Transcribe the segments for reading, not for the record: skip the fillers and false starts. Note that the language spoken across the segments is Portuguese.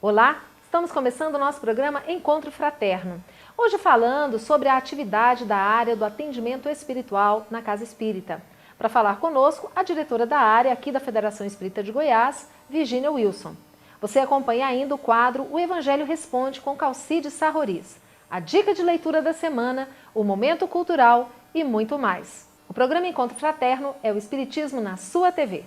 Olá, estamos começando o nosso programa Encontro Fraterno. Hoje falando sobre a atividade da área do atendimento espiritual na Casa Espírita. Para falar conosco, a diretora da área aqui da Federação Espírita de Goiás, Virgínia Wilson. Você acompanha ainda o quadro O Evangelho Responde com Calcide Sarroris, a dica de leitura da semana, o momento cultural e muito mais. O programa Encontro Fraterno é o Espiritismo na sua TV.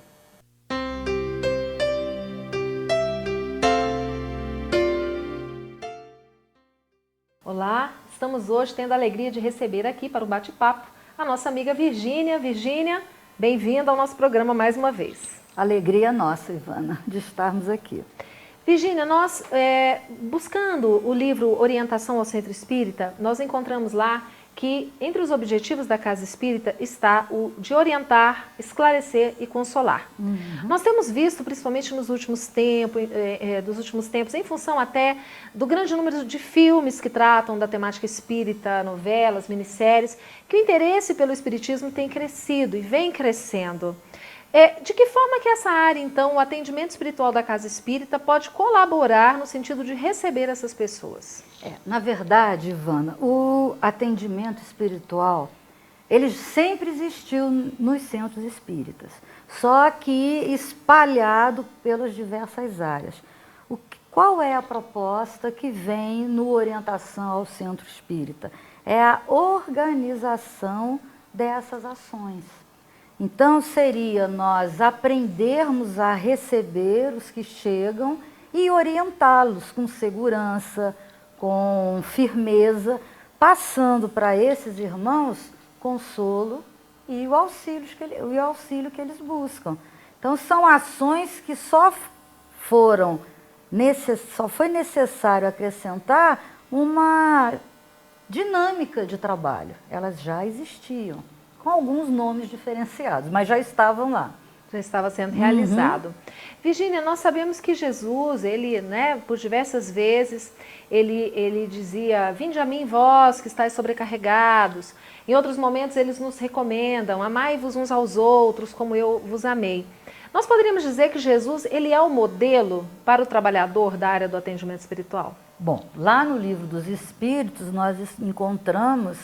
Olá, estamos hoje tendo a alegria de receber aqui para o bate-papo a nossa amiga Virgínia. Virgínia, bem-vinda ao nosso programa mais uma vez. Alegria nossa, Ivana, de estarmos aqui. Virgínia, nós, buscando o livro Orientação ao Centro Espírita, nós encontramos lá que entre os objetivos da Casa Espírita está o de orientar, esclarecer e consolar. Nós temos visto, principalmente nos últimos tempos, em função até do grande número de filmes que tratam da temática espírita, novelas, minisséries, que o interesse pelo espiritismo tem crescido e vem crescendo. De que forma que essa área, então, o atendimento espiritual da Casa Espírita pode colaborar no sentido de receber essas pessoas? Na verdade, Ivana, o atendimento espiritual, ele sempre existiu nos centros espíritas, só que espalhado pelas diversas áreas. Qual é a proposta que vem no Orientação ao Centro Espírita? É a organização dessas ações. Então, seria nós aprendermos a receber os que chegam e orientá-los com segurança, com firmeza, passando para esses irmãos consolo e o auxílio que eles buscam. Então, são ações que só foi necessário acrescentar uma dinâmica de trabalho. Elas já existiam, com alguns nomes diferenciados, mas já estavam lá. Já estava sendo realizado. Virgínia, nós sabemos que Jesus, ele, por diversas vezes, ele dizia, vinde a mim vós que estáis sobrecarregados. Em outros momentos eles nos recomendam, amai-vos uns aos outros como eu vos amei. Nós poderíamos dizer que Jesus, ele é o modelo para o trabalhador da área do atendimento espiritual? Bom, lá no Livro dos Espíritos nós encontramos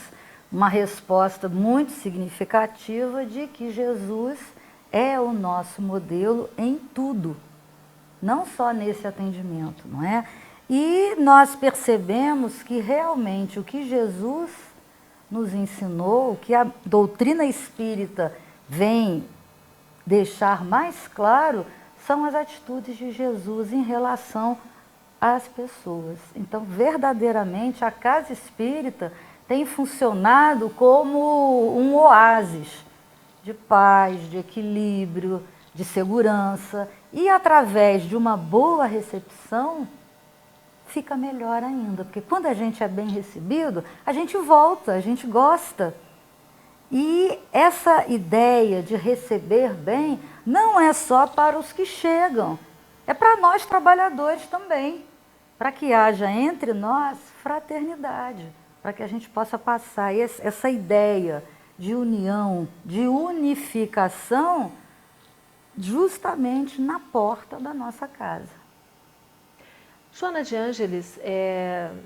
uma resposta muito significativa de que Jesus é o nosso modelo em tudo, não só nesse atendimento, não é? E nós percebemos que realmente o que Jesus nos ensinou, o que a doutrina espírita vem deixar mais claro, são as atitudes de Jesus em relação às pessoas. Então, verdadeiramente, a Casa Espírita tem funcionado como um oásis de paz, de equilíbrio, de segurança. E através de uma boa recepção, fica melhor ainda. Porque quando a gente é bem recebido, a gente volta, a gente gosta. E essa ideia de receber bem não é só para os que chegam, é para nós trabalhadores também, para que haja entre nós fraternidade, para que a gente possa passar essa ideia de união, de unificação, justamente na porta da nossa casa. Joana de Ângeles,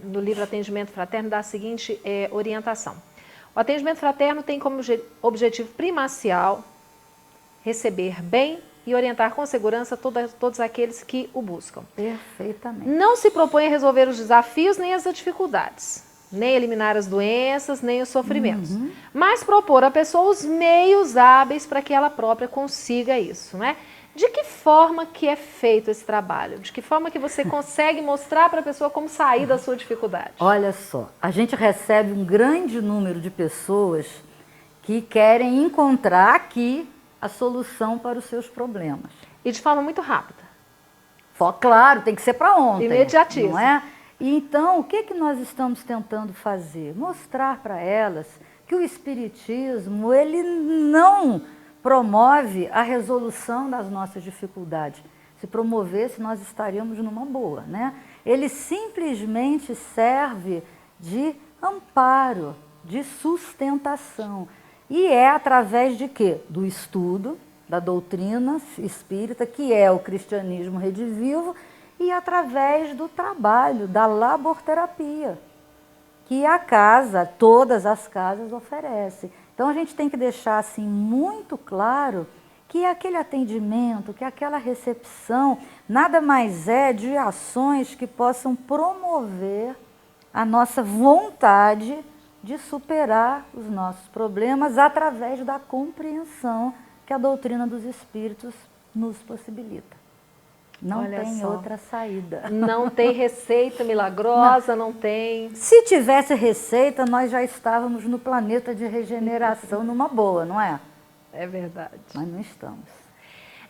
no livro Atendimento Fraterno, dá a seguinte orientação. O atendimento fraterno tem como objetivo primacial receber bem e orientar com segurança todos aqueles que o buscam. Perfeitamente. Não se propõe a resolver os desafios nem as dificuldades, nem eliminar as doenças, nem os sofrimentos, mas propor à pessoa os meios hábeis para que ela própria consiga isso, né? De que forma que é feito esse trabalho? De que forma que você consegue mostrar para a pessoa como sair da sua dificuldade? Olha só, a gente recebe um grande número de pessoas que querem encontrar aqui a solução para os seus problemas. E de forma muito rápida. Claro, tem que ser para ontem. Imediatismo. Não é? Então, o que nós estamos tentando fazer? Mostrar para elas que o Espiritismo, ele não promove a resolução das nossas dificuldades. Se promovesse, nós estaríamos numa boa, né? Ele simplesmente serve de amparo, de sustentação. E é através de quê? Do estudo da doutrina espírita, que é o cristianismo redivivo, e através do trabalho, da laborterapia, que a casa, todas as casas oferecem. Então a gente tem que deixar assim muito claro que aquele atendimento, que aquela recepção, nada mais é de ações que possam promover a nossa vontade de superar os nossos problemas através da compreensão que a doutrina dos espíritos nos possibilita. Não Olha tem só. outra saída. Não tem receita milagrosa, não tem. Se tivesse receita, nós já estávamos no planeta de regeneração numa boa, não é? É verdade. Mas não estamos.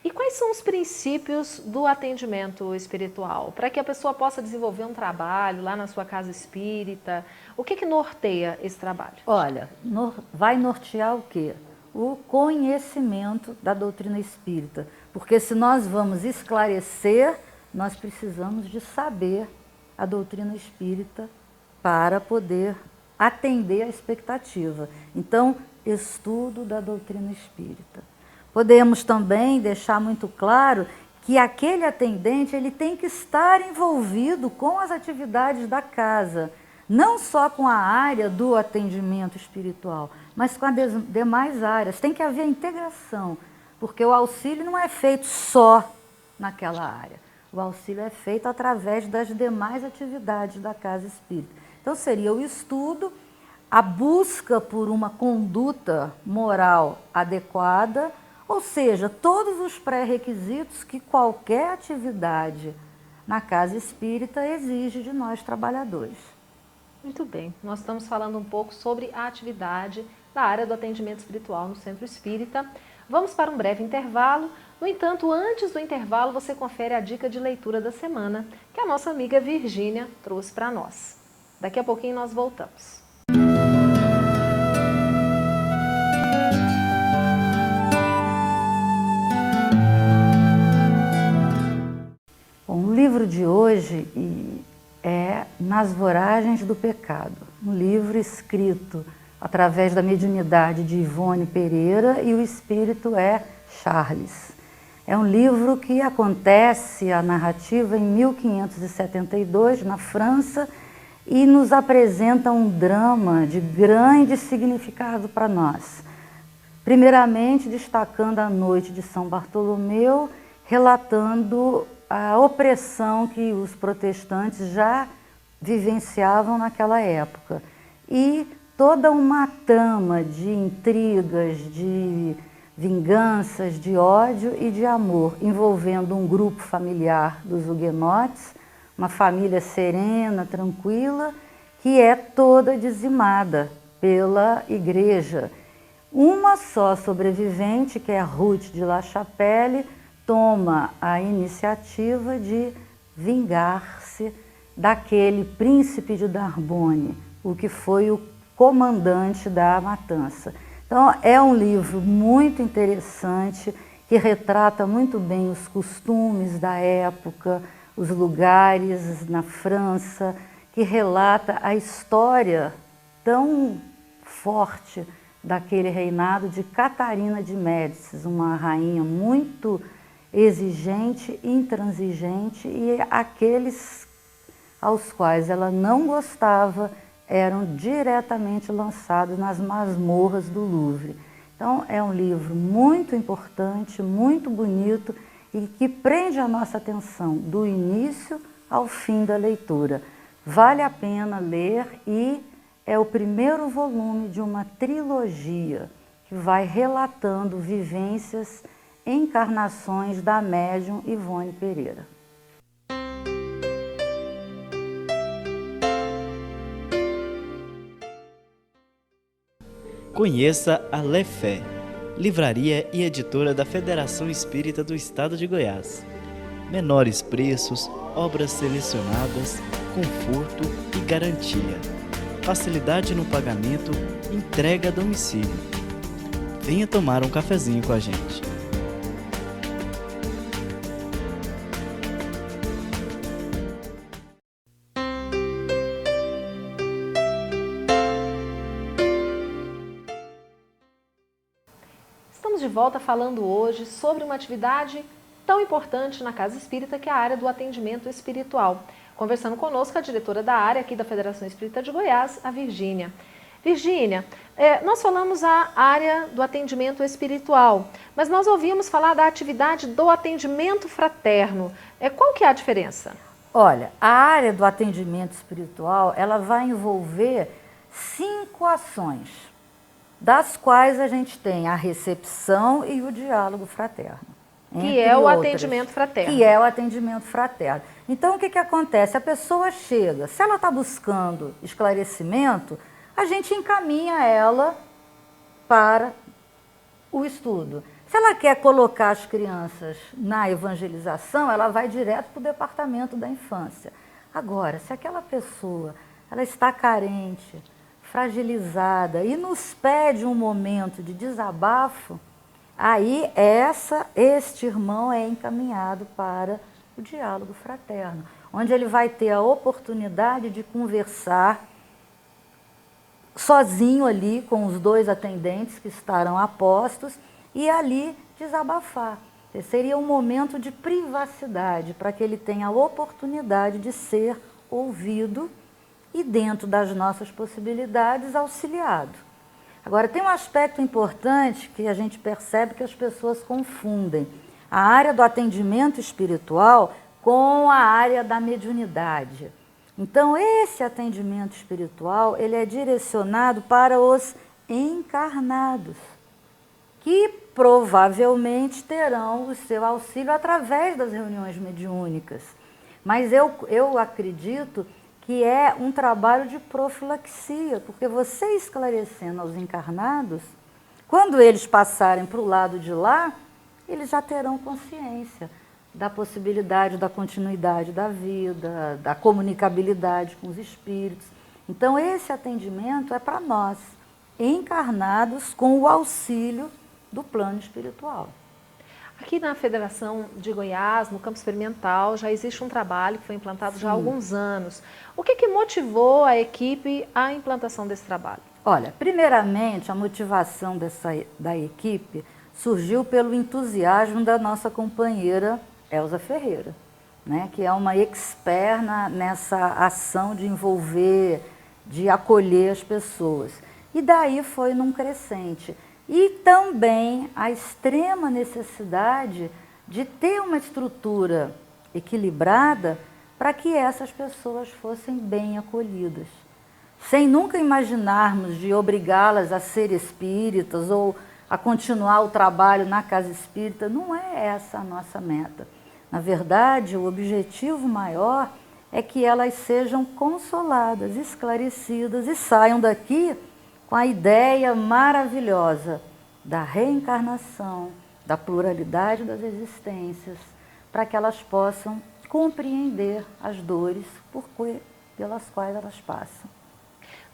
E quais são os princípios do atendimento espiritual? Para que a pessoa possa desenvolver um trabalho lá na sua casa espírita, o que norteia esse trabalho? Olha, vai nortear o quê? O conhecimento da doutrina espírita. Porque se nós vamos esclarecer, nós precisamos de saber a doutrina espírita para poder atender a expectativa. Então, estudo da doutrina espírita. Podemos também deixar muito claro que aquele atendente ele tem que estar envolvido com as atividades da casa, não só com a área do atendimento espiritual, mas com as demais áreas. Tem que haver integração, porque o auxílio não é feito só naquela área. O auxílio é feito através das demais atividades da casa espírita. Então seria o estudo, a busca por uma conduta moral adequada, ou seja, todos os pré-requisitos que qualquer atividade na casa espírita exige de nós trabalhadores. Muito bem, nós estamos falando um pouco sobre a atividade da área do atendimento espiritual no Centro Espírita. Vamos para um breve intervalo. No entanto, antes do intervalo, você confere a dica de leitura da semana que a nossa amiga Virgínia trouxe para nós. Daqui a pouquinho nós voltamos. Bom, o livro de hoje é Nas Voragens do Pecado, um livro escrito através da mediunidade de Ivone Pereira e o espírito é Charles. É um livro que acontece, a narrativa, em 1572, na França, e nos apresenta um drama de grande significado para nós. Primeiramente, destacando a noite de São Bartolomeu, relatando a opressão que os protestantes já vivenciavam naquela época. E toda uma trama de intrigas, de vinganças, de ódio e de amor, envolvendo um grupo familiar dos huguenotes, uma família serena, tranquila, que é toda dizimada pela igreja. Uma só sobrevivente, que é Ruth de La Chapelle, toma a iniciativa de vingar-se daquele príncipe de Narbonne, o que foi o comandante da matança. Então, é um livro muito interessante, que retrata muito bem os costumes da época, os lugares na França, que relata a história tão forte daquele reinado de Catarina de Médicis, uma rainha muito exigente, intransigente, e aqueles aos quais ela não gostava eram diretamente lançados nas masmorras do Louvre. Então é um livro muito importante, muito bonito e que prende a nossa atenção do início ao fim da leitura. Vale a pena ler e é o primeiro volume de uma trilogia que vai relatando vivências, encarnações da médium Ivone Pereira. Conheça a Lefé, livraria e editora da Federação Espírita do Estado de Goiás. Menores preços, obras selecionadas, conforto e garantia. Facilidade no pagamento, entrega a domicílio. Venha tomar um cafezinho com a gente. Estamos de volta falando hoje sobre uma atividade tão importante na Casa Espírita, que é a área do atendimento espiritual. Conversando conosco a diretora da área aqui da Federação Espírita de Goiás, a Virgínia. Virgínia, nós falamos a área do atendimento espiritual, mas nós ouvimos falar da atividade do atendimento fraterno. Qual que é a diferença? Olha, a área do atendimento espiritual, ela vai envolver 5 ações, das quais a gente tem a recepção e o diálogo fraterno. Que é o atendimento fraterno. Que é o atendimento fraterno. Então, o que acontece? A pessoa chega, se ela está buscando esclarecimento, a gente encaminha ela para o estudo. Se ela quer colocar as crianças na evangelização, ela vai direto para o departamento da infância. Agora, se aquela pessoa ela está carente, fragilizada e nos pede um momento de desabafo, aí este irmão é encaminhado para o diálogo fraterno, onde ele vai ter a oportunidade de conversar sozinho ali com os 2 atendentes que estarão a postos e ali desabafar. Seria um momento de privacidade para que ele tenha a oportunidade de ser ouvido e, dentro das nossas possibilidades, auxiliado. Agora, tem um aspecto importante que a gente percebe que as pessoas confundem. A área do atendimento espiritual com a área da mediunidade. Então, esse atendimento espiritual, ele é direcionado para os encarnados, que provavelmente terão o seu auxílio através das reuniões mediúnicas. Mas eu acredito que é um trabalho de profilaxia, porque você esclarecendo aos encarnados, quando eles passarem para o lado de lá, eles já terão consciência da possibilidade da continuidade da vida, da comunicabilidade com os espíritos. Então, esse atendimento é para nós, encarnados com o auxílio do plano espiritual. Aqui na Federação de Goiás, no campo experimental, já existe um trabalho que foi implantado já há alguns anos. O que motivou a equipe à implantação desse trabalho? Olha, primeiramente, a motivação da equipe surgiu pelo entusiasmo da nossa companheira Elza Ferreira, né, que é uma expert nessa ação de envolver, de acolher as pessoas. E daí foi num crescente. E também a extrema necessidade de ter uma estrutura equilibrada para que essas pessoas fossem bem acolhidas. Sem nunca imaginarmos de obrigá-las a ser espíritas ou a continuar o trabalho na casa espírita, não é essa a nossa meta. Na verdade, o objetivo maior é que elas sejam consoladas, esclarecidas e saiam daqui com a ideia maravilhosa da reencarnação, da pluralidade das existências, para que elas possam compreender as dores pelas quais elas passam.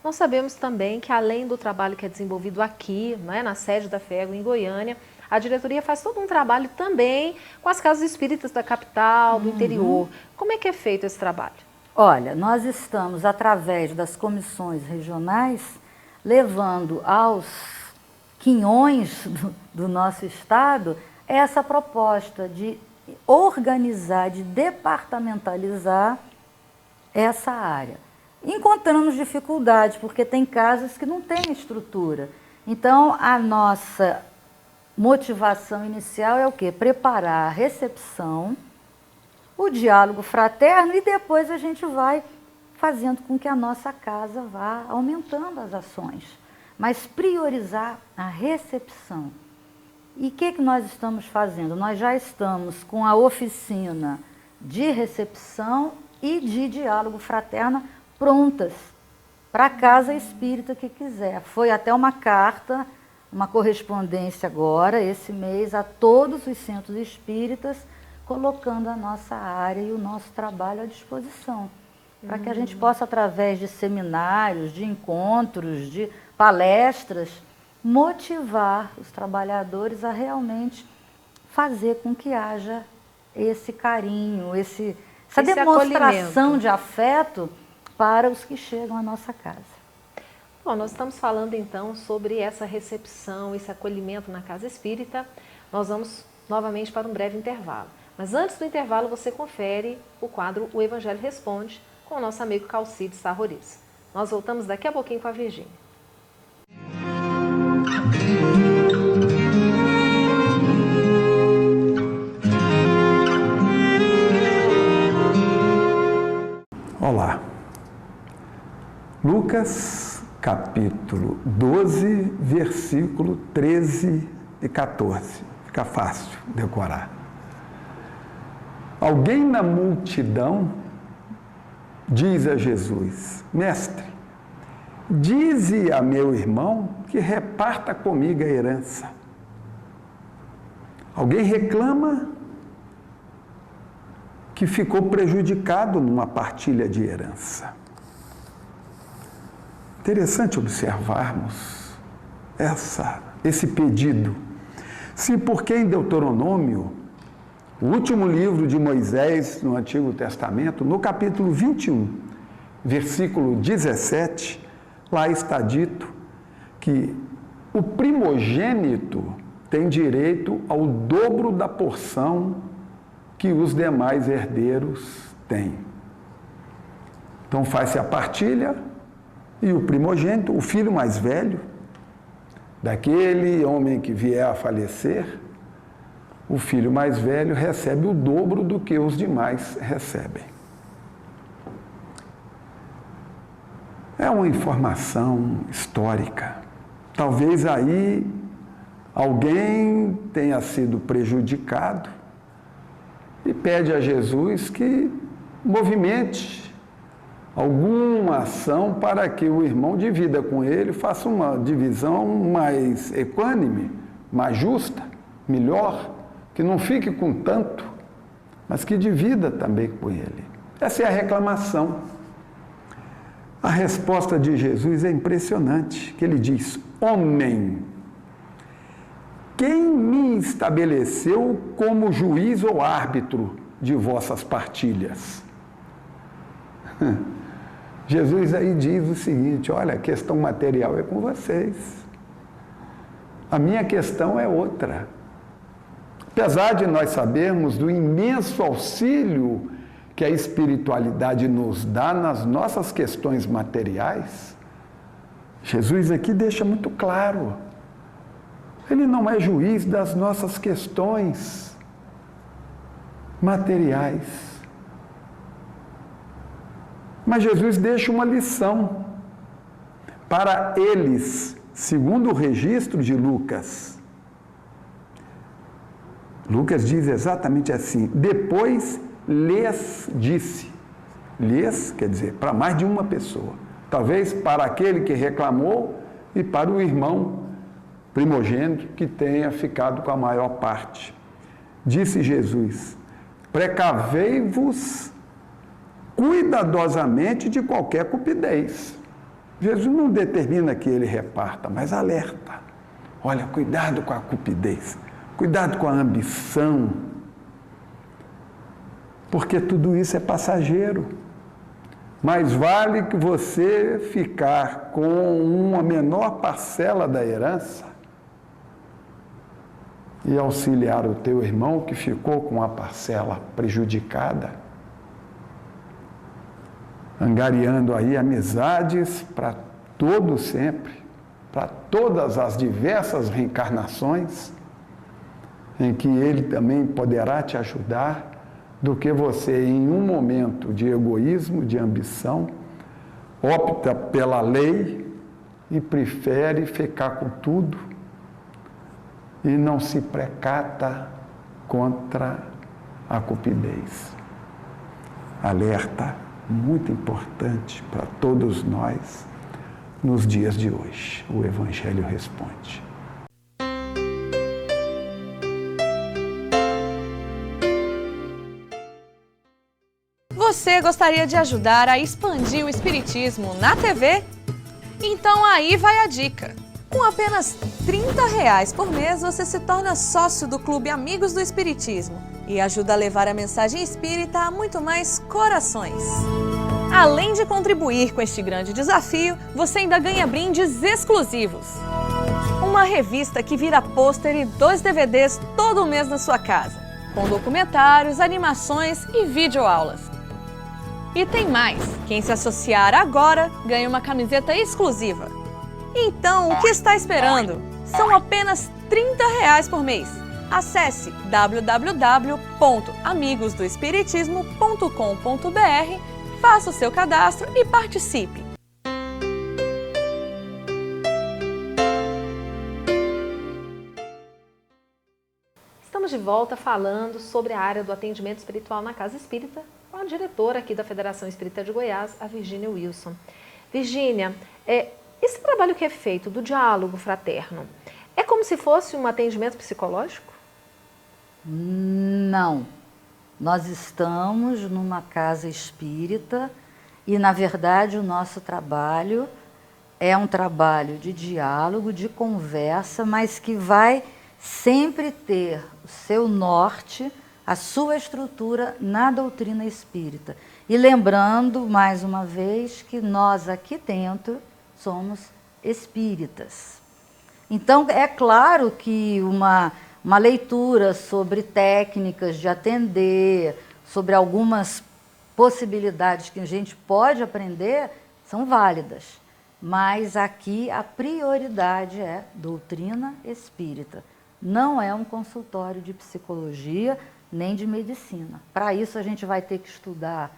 Nós sabemos também que, além do trabalho que é desenvolvido aqui, né, na sede da FEGO, em Goiânia, a diretoria faz todo um trabalho também com as casas espíritas da capital, do interior. Como é que é feito esse trabalho? Olha, nós estamos, através das comissões regionais, levando aos quinhões do nosso estado essa proposta de organizar, de departamentalizar essa área. Encontramos dificuldades, porque tem casas que não têm estrutura. Então, a nossa motivação inicial é o quê? Preparar a recepção, o diálogo fraterno e depois a gente vai fazendo com que a nossa casa vá aumentando as ações. Mas priorizar a recepção. E o que nós estamos fazendo? Nós já estamos com a oficina de recepção e de diálogo fraterno prontas para a casa espírita que quiser. Foi até uma carta, uma correspondência agora, esse mês, a todos os centros espíritas, colocando a nossa área e o nosso trabalho à disposição. Para que a gente possa, através de seminários, de encontros, de palestras, motivar os trabalhadores a realmente fazer com que haja esse carinho, essa demonstração de afeto para os que chegam à nossa casa. Bom, nós estamos falando então sobre essa recepção, esse acolhimento na casa espírita. Nós vamos novamente para um breve intervalo. Mas antes do intervalo você confere o quadro O Evangelho Responde com o nosso amigo Calcides Sarroriz. Nós voltamos daqui a pouquinho com a Virgínia. Olá. Lucas, capítulo 12, versículo 13 e 14. Fica fácil decorar. Alguém na multidão diz a Jesus: Mestre, dize a meu irmão que reparta comigo a herança. Alguém reclama que ficou prejudicado numa partilha de herança. Interessante observarmos esse pedido. Sim, porque em Deuteronômio, o último livro de Moisés no Antigo Testamento, no capítulo 21, versículo 17, lá está dito que o primogênito tem direito ao dobro da porção que os demais herdeiros têm. Então faz-se a partilha e o primogênito, o filho mais velho, daquele homem que vier a falecer, o filho mais velho recebe o dobro do que os demais recebem. É uma informação histórica. Talvez aí alguém tenha sido prejudicado e pede a Jesus que movimente alguma ação para que o irmão divida com ele, faça uma divisão mais equânime, mais justa, melhor, que não fique com tanto, mas que divida também com ele. Essa é a reclamação. A resposta de Jesus é impressionante, que ele diz: homem, quem me estabeleceu como juiz ou árbitro de vossas partilhas? Jesus aí diz o seguinte: olha, a questão material é com vocês. A minha questão é outra. Apesar de nós sabermos do imenso auxílio que a espiritualidade nos dá nas nossas questões materiais, Jesus aqui deixa muito claro. Ele não é juiz das nossas questões materiais. Mas Jesus deixa uma lição para eles, segundo o registro de Lucas. Lucas diz exatamente assim: depois lhes disse. Lhes quer dizer para mais de uma pessoa. Talvez para aquele que reclamou e para o irmão primogênito que tenha ficado com a maior parte. Disse Jesus: precavei-vos cuidadosamente de qualquer cupidez. Jesus não determina que ele reparta, mas alerta. Olha, cuidado com a cupidez, cuidado com a ambição, porque tudo isso é passageiro. Mais vale que você ficar com uma menor parcela da herança e auxiliar o teu irmão que ficou com a parcela prejudicada, angariando aí amizades para todo sempre, para todas as diversas reencarnações, em que ele também poderá te ajudar, do que você, em um momento de egoísmo, de ambição, opta pela lei e prefere ficar com tudo e não se precata contra a cupidez. Alerta muito importante para todos nós nos dias de hoje. O Evangelho responde. Você gostaria de ajudar a expandir o Espiritismo na TV? Então aí vai a dica. Com apenas R$30 por mês, você se torna sócio do Clube Amigos do Espiritismo e ajuda a levar a mensagem espírita a muito mais corações. Além de contribuir com este grande desafio, você ainda ganha brindes exclusivos. Uma revista que vira pôster e 2 DVDs todo mês na sua casa. com documentários, animações e videoaulas. E tem mais! Quem se associar agora ganha uma camiseta exclusiva. Então, o que está esperando? São apenas R$30 por mês. Acesse www.amigosdoespiritismo.com.br, faça o seu cadastro e participe. Estamos de volta falando sobre a área do atendimento espiritual na Casa Espírita com a diretora aqui da Federação Espírita de Goiás, a Virgínia Wilson. Virgínia, esse trabalho que é feito do diálogo fraterno, é como se fosse um atendimento psicológico? Não. Nós estamos numa casa espírita e, na verdade, o nosso trabalho é um trabalho de diálogo, de conversa, mas que vai sempre ter o seu norte, a sua estrutura na doutrina espírita. E lembrando, mais uma vez, que nós aqui dentro somos espíritas. Então, é claro que uma leitura sobre técnicas de atender, sobre algumas possibilidades que a gente pode aprender, são válidas. Mas aqui a prioridade é doutrina espírita. Não é um consultório de psicologia nem de medicina. Para isso a gente vai ter que estudar,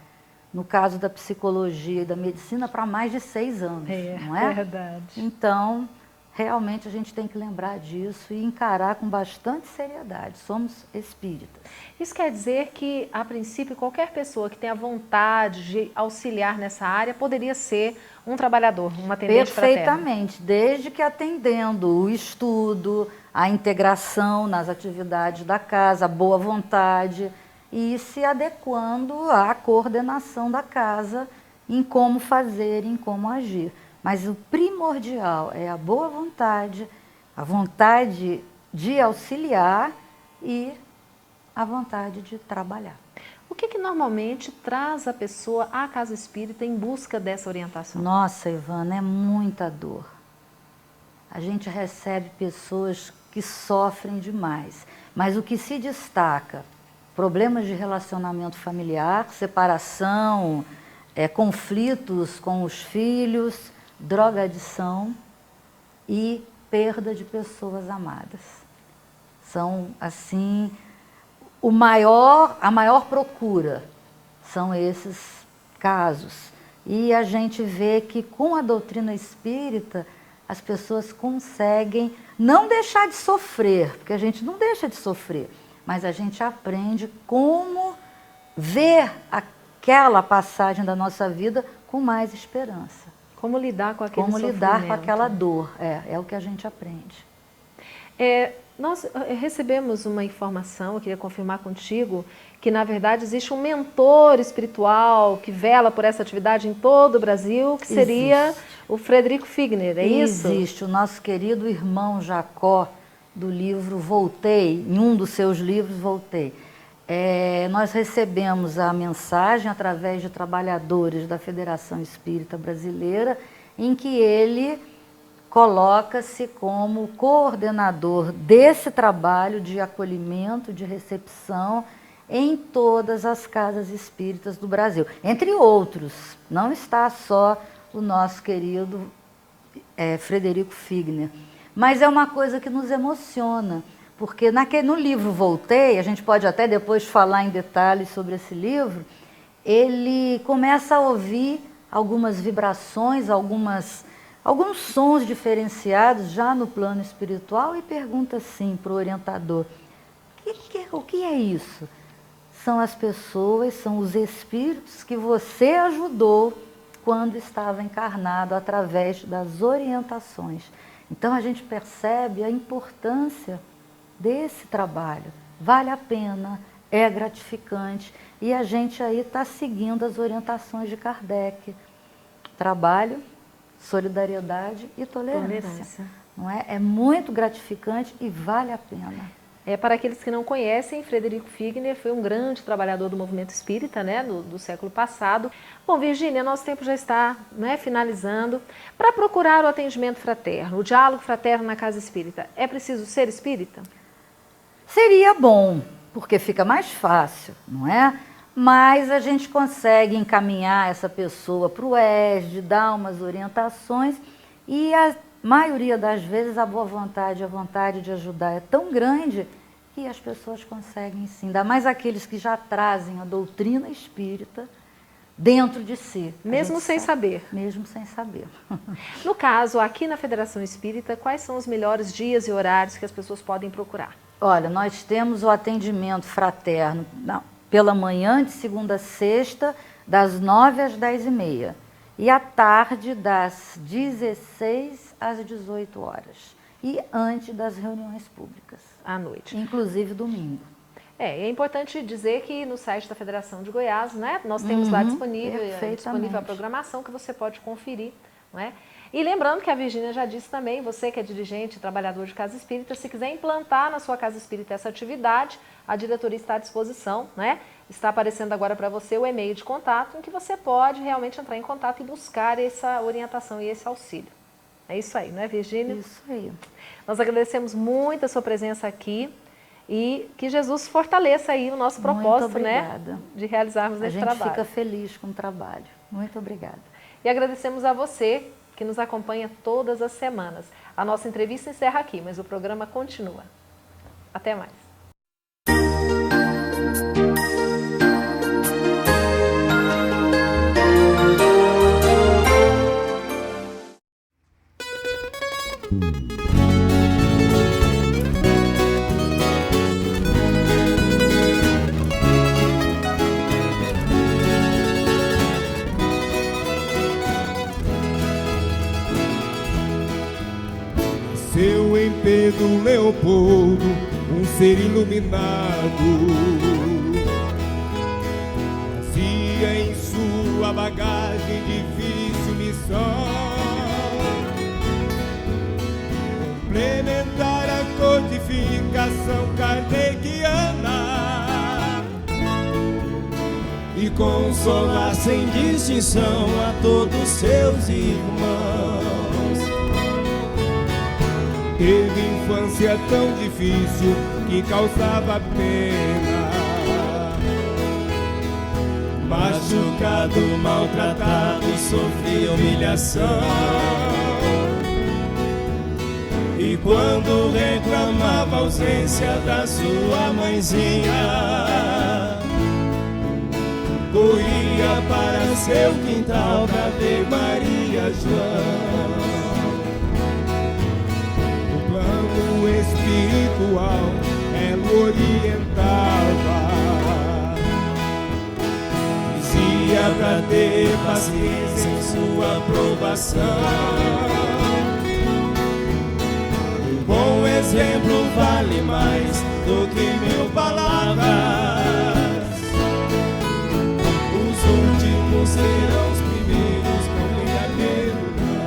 no caso da psicologia e da medicina, para mais de 6 anos, não é? É verdade. Então, realmente a gente tem que lembrar disso e encarar com bastante seriedade. Somos espíritas. Isso quer dizer que, a princípio, qualquer pessoa que tenha vontade de auxiliar nessa área poderia ser um trabalhador, um atendente fraterno? Perfeitamente, desde que atendendo o estudo, a integração nas atividades da casa, a boa vontade e se adequando à coordenação da casa em como fazer, em como agir. Mas o primordial é a boa vontade, a vontade de auxiliar e a vontade de trabalhar. O que normalmente traz a pessoa à casa espírita em busca dessa orientação? Nossa, Ivana, é muita dor. A gente recebe pessoas que sofrem demais, mas o que se destaca, problemas de relacionamento familiar, separação, conflitos com os filhos, drogadição e perda de pessoas amadas. São, assim, a maior procura são esses casos. E a gente vê que com a doutrina espírita as pessoas conseguem não deixar de sofrer, porque a gente não deixa de sofrer, mas a gente aprende como ver aquela passagem da nossa vida com mais esperança. Como lidar com aquele Como sofrimento. lidar com aquela dor, é o que a gente aprende. Nós recebemos uma informação, eu queria confirmar contigo, que na verdade existe um mentor espiritual que vela por essa atividade em todo o Brasil, que seria o Frederico Figner, é isso? Existe, o nosso querido irmão Jacó, do livro Voltei, em um dos seus livros, Voltei. Nós recebemos a mensagem através de trabalhadores da Federação Espírita Brasileira, em que ele coloca-se como coordenador desse trabalho de acolhimento, de recepção em todas as casas espíritas do Brasil. Entre outros, não está só o nosso querido Frederico Figner, mas é uma coisa que nos emociona, porque no livro Voltei, a gente pode até depois falar em detalhes sobre esse livro, ele começa a ouvir algumas vibrações, alguns sons diferenciados já no plano espiritual e pergunta assim para o orientador, o que é isso? São as pessoas, são os espíritos que você ajudou quando estava encarnado através das orientações. Então a gente percebe a importância desse trabalho. Vale a pena, é gratificante e a gente aí está seguindo as orientações de Kardec. Trabalho, solidariedade e tolerância. Não é? É muito gratificante e vale a pena. Para aqueles que não conhecem, Frederico Figner foi um grande trabalhador do movimento espírita, né, do século passado. Bom, Virgínia, nosso tempo já está, né, finalizando. Para procurar o atendimento fraterno, o diálogo fraterno na casa espírita, é preciso ser espírita? Seria bom, porque fica mais fácil, não é? Mas a gente consegue encaminhar essa pessoa para o ESD, dar umas orientações e a maioria das vezes a boa vontade, a vontade de ajudar é tão grande que as pessoas conseguem sim, ainda mais aqueles que já trazem a doutrina espírita dentro de si. Mesmo sem saber. Mesmo sem saber. No caso, aqui na Federação Espírita, quais são os melhores dias e horários que as pessoas podem procurar? Olha, nós temos o atendimento fraterno pela manhã, de segunda a sexta, das 9 às 10h30. E à tarde, das 16 às 18 horas. E antes das reuniões públicas. À noite. Inclusive domingo. É importante dizer que no site da Federação de Goiás, né, nós temos lá disponível a programação que você pode conferir, não é? E lembrando que a Virgínia já disse também, você que é dirigente, trabalhador de casa espírita, se quiser implantar na sua casa espírita essa atividade, a diretoria está à disposição, né? Está aparecendo agora para você o e-mail de contato, em que você pode realmente entrar em contato e buscar essa orientação e esse auxílio. É isso aí, não é, Virgínia? Isso aí. Nós agradecemos muito a sua presença aqui e que Jesus fortaleça aí o nosso propósito, né, de realizarmos esse trabalho. A gente fica feliz com o trabalho. Muito obrigada. E agradecemos a você que nos acompanha todas as semanas. A nossa entrevista encerra aqui, mas o programa continua. Até mais. Nasceu em Pedro Leopoldo, um ser iluminado. Trazia em sua bagagem difícil missão complementar a codificação kardeciana e consolar sem distinção a todos seus irmãos. Teve infância tão difícil que causava pena, machucado, maltratado, sofria humilhação. E quando reclamava a ausência da sua mãezinha, corria para seu quintal pra ver Maria João. O espiritual ela orientava, dizia pra ter paciência em sua aprovação. Um bom exemplo vale mais do que 1000 palavras. Os últimos serão os primeiros, não tenha medo não.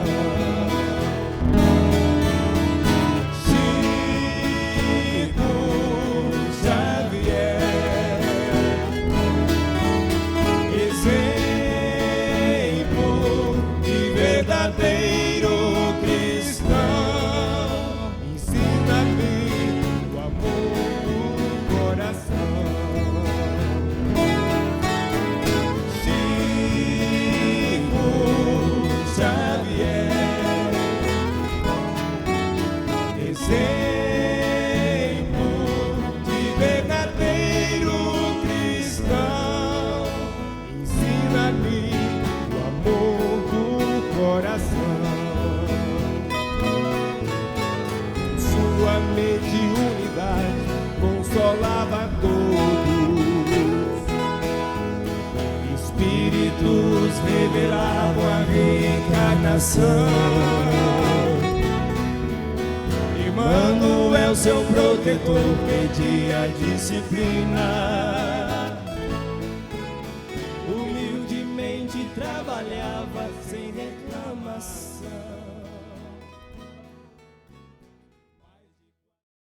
Verdadeiro cristão, ensina-me o amor do coração. Chico Xavier, exemplo de verdadeiro cristão, ensina-me o amor do coração. Sua mediunidade consolava todos, espíritos revelavam a reencarnação. Emmanuel, seu protetor, pedia disciplina